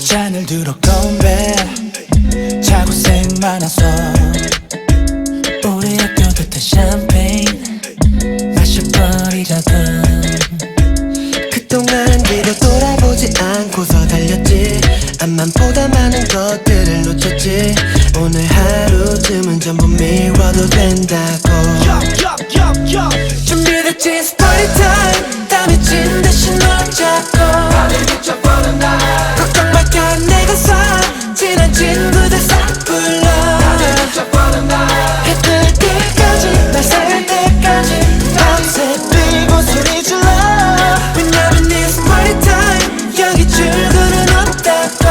잔을 들어 건배 자고생 많아서 우리 학교 듯한 샴페인 마셔버리자고. 그동안 뒤로 돌아보지 않고서 달렸지. 앞만보다 많은 것들을 놓쳤지. 오늘 하루쯤은 전부 미워도 된다고. 준비됐지? It's party time. 땀이 찐 대신 널 잡고 걱정 말까 내가 쏴. 친한 친구들 싹 불러 해 뜰 때까지 날 살 때까지 밤새 뛰고 소리 질러. 왜냐면 it's party time. 여기 출구는 없다고.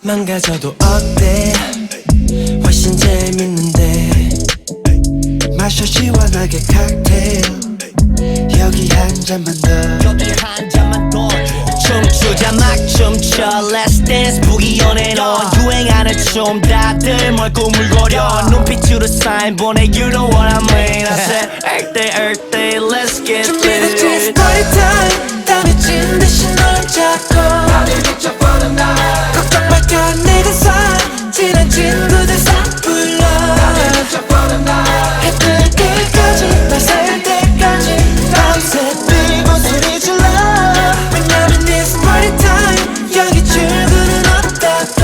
망가져도 어때? 훨씬 재밌는데. 마셔 시원하게 칵테일. 여기 한 잔만 더. 춤추자 막 춤춰 Let's dance boogie on and on. 유행하는 춤 다들 뭘 꾸물거려. 눈빛으로 사인 보내 You know what I mean. I said earthday let's get 준비됐지? It's it. party time. 땀이 찐 대신 널 잡고 걱정 말까 내가 쏴. 친한 친구들 싹 불러 해 뜰 때까지 날 살 때까지 밤새 뛰고 소리 질러. 왜냐면 it's party time. 여기 출구는 없다고.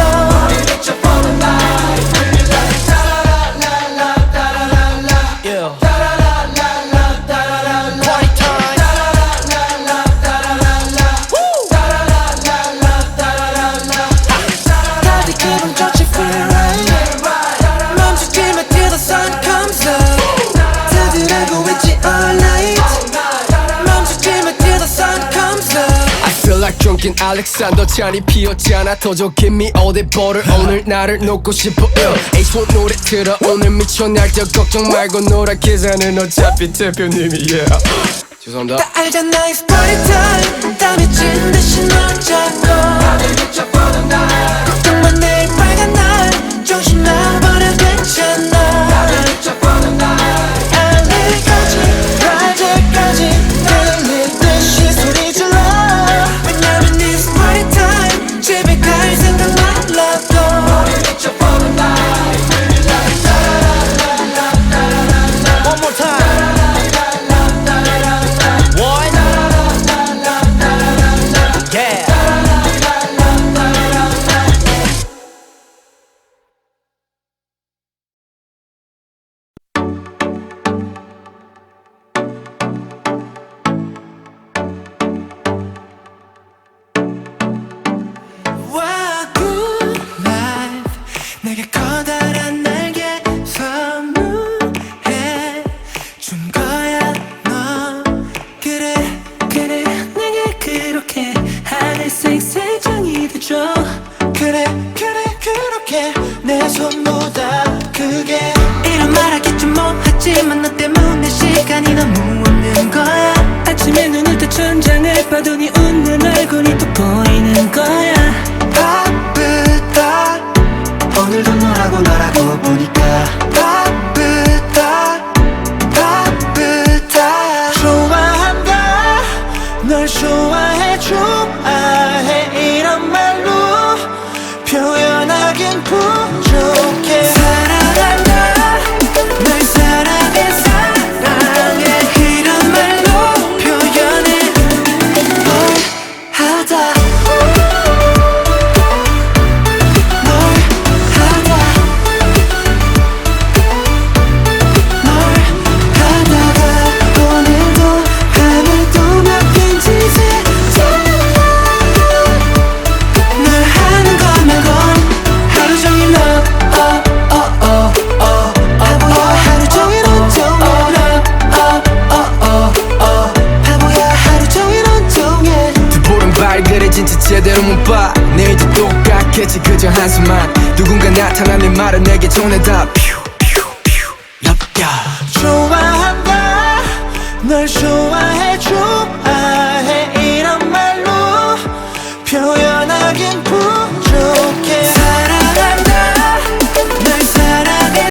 다들 기분 좋지 feel right. 멈추지 마 till the sun comes up. 다들 알고 있지 all night. 멈추지 마 till the sun comes up. I feel like drunken Alexander. 잔이 피었잖아. 더줘 give me all that butter. 오늘 나를 놓고 싶어 H1 노래 틀어. 오늘 미쳐 날뛰어 걱정 말고 놀아. 기사는 어차피 대표님이 죄송합니다. 다 알잖아 it's party time. 땀이 찐 대신 널 잡고 걱정만 내일 빨간 날 정신 나버려 괜찮아. LA까지 낮에까지 들릴 듯이 소리 질러. 왜냐면 it's party time. 집에 갈 생각 말라고. One more time. One. Yeah. Wow, good life. 내게 커다란 날개 선물해 준 거야 너. 그래 내게 그렇게 하늘색 세상이 되줘. 그래 그렇게 내 손보다 크게. 이런 말 하겠지 뭐. 하지만 너 때문에 시간이 너무 없는 거야. 아침에 눈을 떠 천장을 봐도 네 웃는 얼굴이 또 보이는 거야. 바쁘다 오늘도 너라고 보니까. 바쁘다 좋아한다 널 좋아해 이런 말로 표현하긴 부족해. 사랑한다 널 사랑해 이런 말로 표현해 뭘 하다. 진짜 제대로 못 봐. 내일도 똑같겠지 그저 한숨만. 누군가 나타나는 말을 내게 전해다. 좋아한다 널 좋아해 하긴 부족해